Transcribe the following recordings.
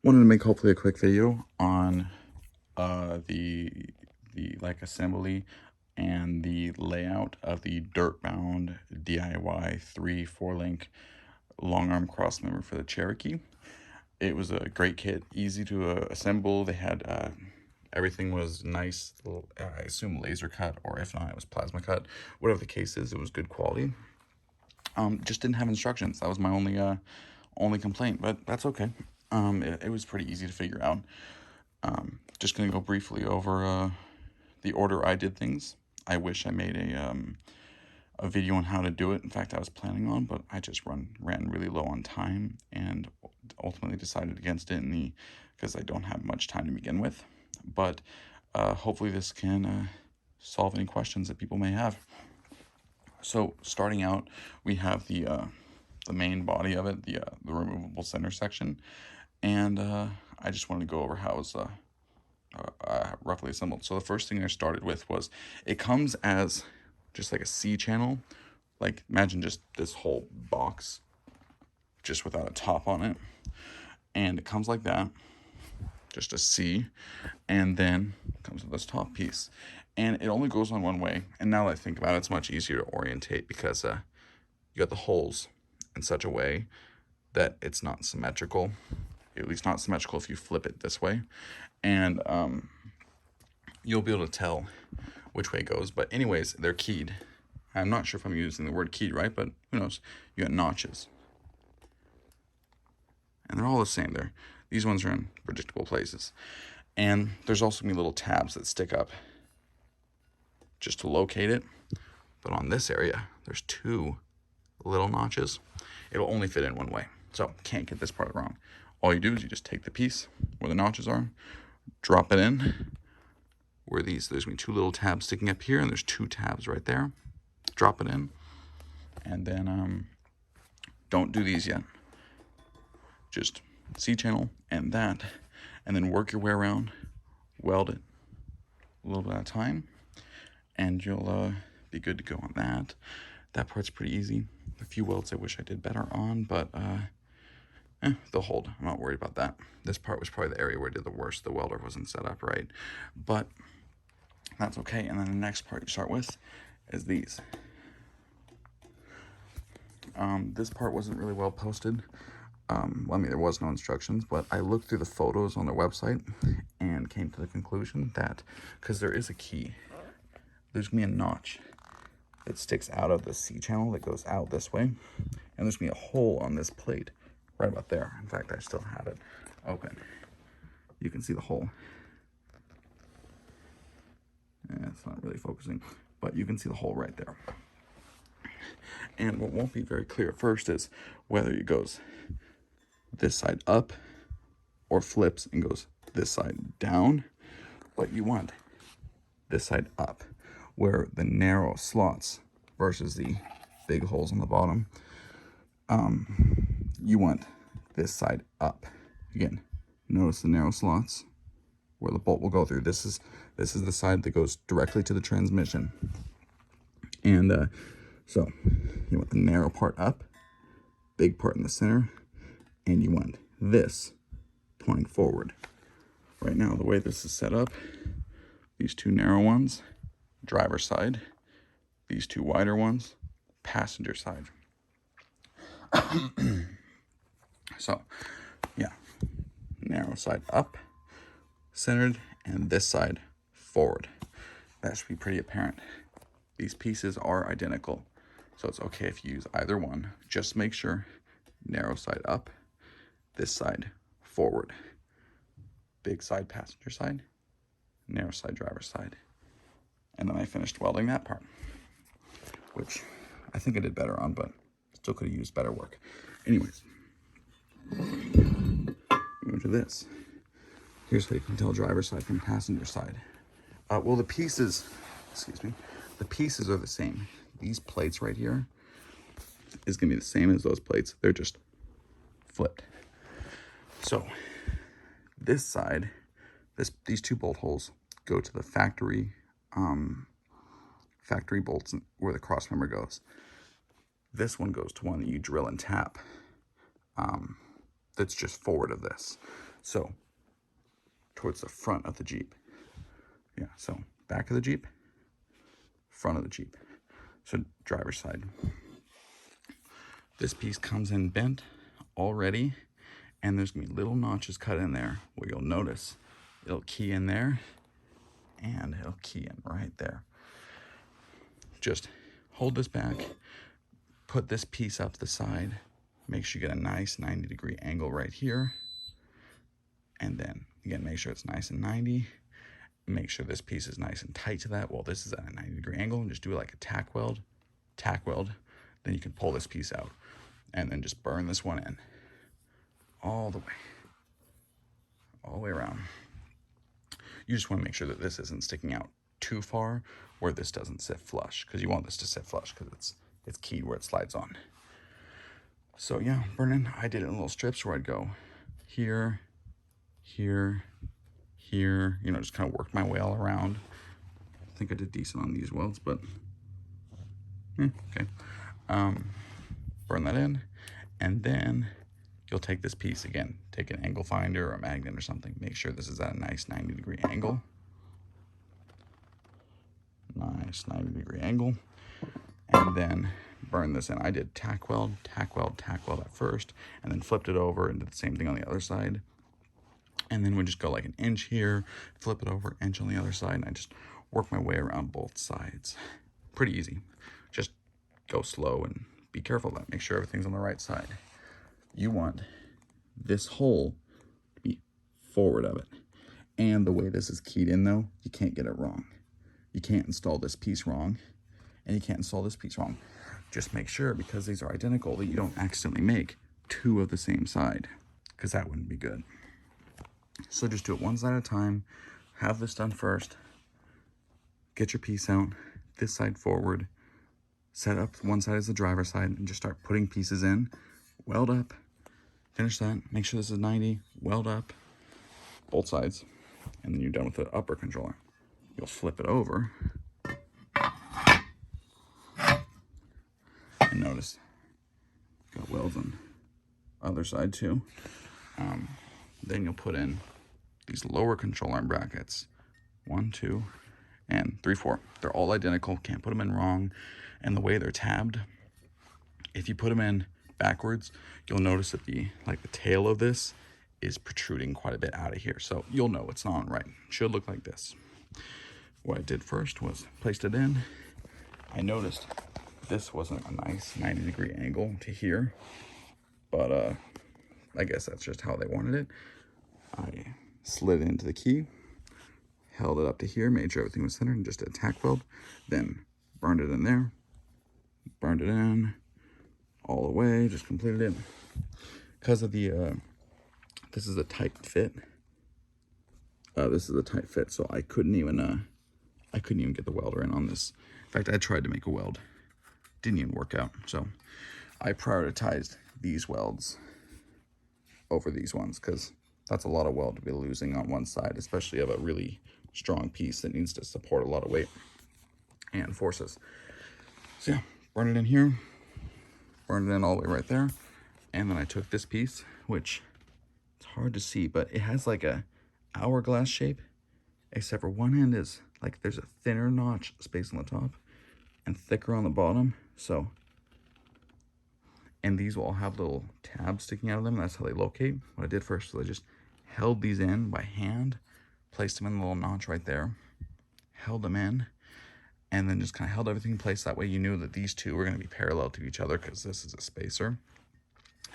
Wanted to make hopefully a quick video on the like assembly and the layout of the Dirtbound DIY 4-link long arm cross member for the Cherokee. It was a great kit, easy to assemble. They had everything was nice, I assume laser cut, or if not, it was plasma cut. Whatever the case is, it was good quality. Just didn't have instructions. That was my only complaint, but that's okay. It was pretty easy to figure out. Just gonna go briefly over the order I did things. I wish I made a video on how to do it. In fact, I was planning on, but I just ran really low on time and ultimately decided against it because I don't have much time to begin with. But hopefully this can solve any questions that people may have. So starting out, we have the main body of it, the removable center section, and I just wanted to go over how it's roughly assembled. So the first thing I started with was it comes as just like a C channel. Like imagine just this whole box just without a top on it, and it comes like that, just a C, and then comes with this top piece, and it only goes on one way. And now that I think about it, it's much easier to orientate because you got the holes in such a way that it's not symmetrical, at least not symmetrical if you flip it this way, and you'll be able to tell which way it goes. But anyways, they're keyed. I'm not sure if I'm using the word keyed right, but who knows. You got notches, and they're all the same. These ones are in predictable places, and there's also gonna be little tabs that stick up just to locate it. But on this area, there's two little notches. It'll only fit in one way, so can't get this part wrong. All you do is you just take the piece where the notches are, drop it in where there's gonna be two little tabs sticking up here, and there's two tabs right there. Drop it in, and then don't do these yet. Just C-channel and that, and then work your way around, weld it a little bit at a time, and you'll be good to go on that. That part's pretty easy. A few welds I wish I did better on, but they'll hold. I'm not worried about that. This part was probably the area where I did the worst. The welder wasn't set up right, but that's okay. And then the next part you start with is these. This part wasn't really well posted. Well, I mean, there was no instructions, but I looked through the photos on their website and came to the conclusion that because there is a key, there's gonna be a notch that sticks out of the C channel that goes out this way, and there's gonna be a hole on this plate right about there. In fact, I still have it open. You can see the hole. It's not really focusing, but you can see the hole right there. And what won't be very clear at first is whether it goes this side up or flips and goes this side down. But you want this side up, where the narrow slots versus the big holes on the bottom. You want this side up. Again, notice the narrow slots where the bolt will go through. This is the side that goes directly to the transmission. And so you want the narrow part up, big part in the center, and you want this pointing forward. Right now, the way this is set up, these two narrow ones, driver's side, these two wider ones, passenger side. So, yeah, narrow side up, centered, and this side forward. That should be pretty apparent. These pieces are identical, so it's okay if you use either one. Just make sure narrow side up, this side forward, big side passenger side, narrow side driver's side. And then I finished welding that part, which I think I did better on, but still could have used better work. Anyways, go to this. Here's how you can tell driver's side from passenger side. Well, the pieces are the same. These plates right here is gonna be the same as those plates. They're just flipped. So this side, these two bolt holes go to the factory bolts where the cross member goes. This one goes to one that you drill and tap. That's just forward of this. So towards the front of the Jeep. Yeah, so back of the Jeep, front of the Jeep. So driver's side. This piece comes in bent already, and there's gonna be little notches cut in there where you'll notice it'll key in there and it'll key in right there. Just hold this back, put this piece up the side, make sure you get a nice 90-degree angle right here, and then again make sure it's nice and 90. Make sure this piece is nice and tight to that. Well, this is at a 90-degree angle, and just do it like a tack weld. Then you can pull this piece out and then just burn this one in all the way around. You just want to make sure that this isn't sticking out too far where this doesn't sit flush, because you want this to sit flush because it's keyed where it slides on. So yeah, burning. I did it in little strips where I'd go here, here, here, you know, just kind of worked my way all around. I think I did decent on these welds, but okay. Burn that in, and then you'll take this piece again, take an angle finder or a magnet or something, make sure this is at a nice 90-degree angle. Nice 90-degree angle, and then burn this in. I did tack weld at first, and then flipped it over and did the same thing on the other side. And then we just go like an inch here, flip it over, inch on the other side, and I just work my way around both sides. Pretty easy. Just go slow and be careful of that. Make sure everything's on the right side. You want this hole to be forward of it. And the way this is keyed in though, you can't get it wrong. You can't install this piece wrong, and you can't install this piece wrong. Just make sure, because these are identical, that you don't accidentally make two of the same side, because that wouldn't be good. So just do it one side at a time. Have this done first. Get your piece out, this side forward. Set up one side as the driver's side, and just start putting pieces in. Weld up. Finish that. Make sure this is 90. Weld up both sides, and then you're done with the upper controller. You'll flip it over, and notice got welds on the other side too. Then you'll put in these lower control arm brackets, 1, 2, and 3, 4. They're all identical. Can't put them in wrong. And the way they're tabbed, if you put them in backwards, you'll notice that the tail of this is protruding quite a bit out of here. So you'll know it's not right. It should look like this. What I did first was placed it in. I noticed this wasn't a nice 90-degree angle to here, but I guess that's just how they wanted it. I slid it into the key, held it up to here, made sure everything was centered, and just did a tack weld, then burned it in there, burned it in all the way, just completed it. Because of the, this is a tight fit. So I couldn't even get the welder in on this. In fact, I tried to make a weld, didn't even work out. So I prioritized these welds over these ones, because that's a lot of weld to be losing on one side, especially of a really strong piece that needs to support a lot of weight and forces. So yeah, burn it in here, burned it in all the way right there. And then I took this piece, which it's hard to see, but it has like a hourglass shape, except for one end is like there's a thinner notch space on the top and thicker on the bottom. So, and these will all have little tabs sticking out of them. That's how they locate. What I did first was I just held these in by hand, placed them in the little notch right there, held them in, and then just kind of held everything in place. That way you knew that these two were going to be parallel to each other, because this is a spacer.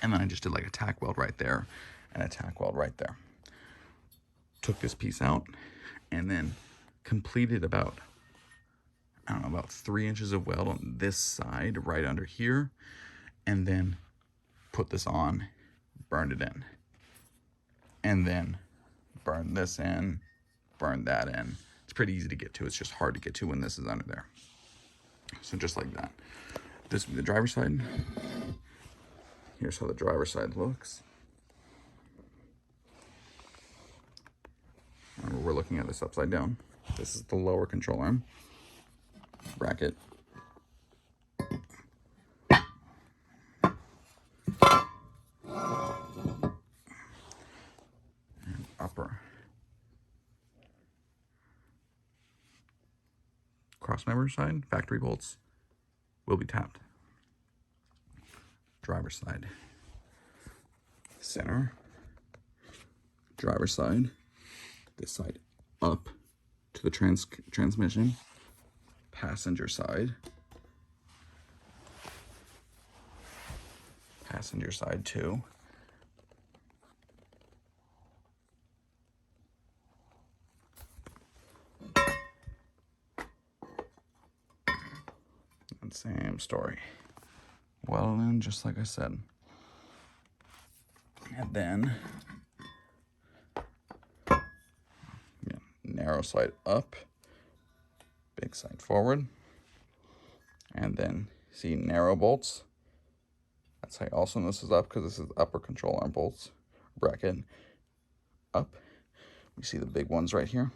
And then I just did like a tack weld right there and a tack weld right there. Took this piece out and then completed about 3 inches of weld on this side right under here, and then put this on, burned it in, and then burned this in, burned that in. It's pretty easy to get to. It's just hard to get to when this is under there. So just like that. This will be the driver's side. Here's how the driver's side looks. Remember, we're looking at this upside down. This is the lower control arm bracket. crossmember side, factory bolts will be tapped. Driver side, center, driver side, this side up to the transmission, passenger side, passenger side too, and same story. Well, then, just like I said. And then, yeah, narrow side up, big side forward. And then, see narrow bolts. That's how you also know this is up, because this is upper control arm bolts. Bracket up. We see the big ones right here.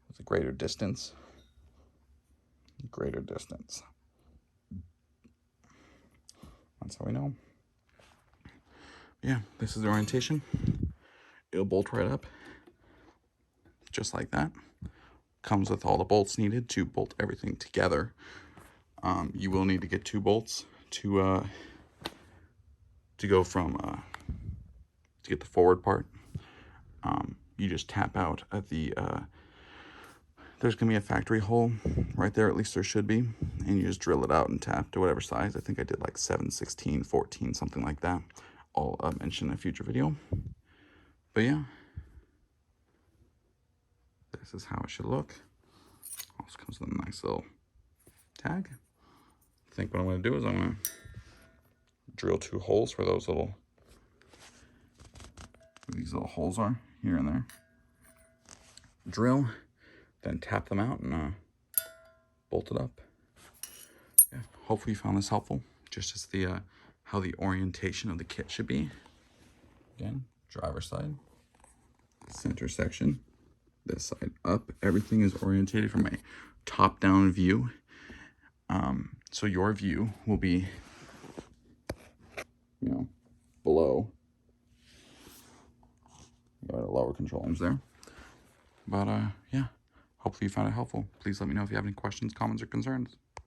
With a greater distance. Greater distance. That's how we know. Yeah, this is the orientation. It'll bolt right up, just like that. Comes with all the bolts needed to bolt everything together. You will need to get 2 bolts to go from to get the forward part. You just tap out at the there's gonna be a factory hole right there, at least there should be, and you just drill it out and tap to whatever size. I think I did like 7, 16, 14, something like that. I'll mention in a future video. But yeah, this is how it should look. Also comes with a nice little tag. I think what I'm going to do is I'm going to drill 2 holes where those little, these little holes are, here and there. Drill, then tap them out and bolt it up. Yeah, hopefully you found this helpful. Just as the how the orientation of the kit should be. Again, driver side, center section, this side up. Everything is orientated from a top-down view. So your view will be, you know, below. You got a lower control arms there. But yeah, hopefully you found it helpful. Please let me know if you have any questions, comments, or concerns.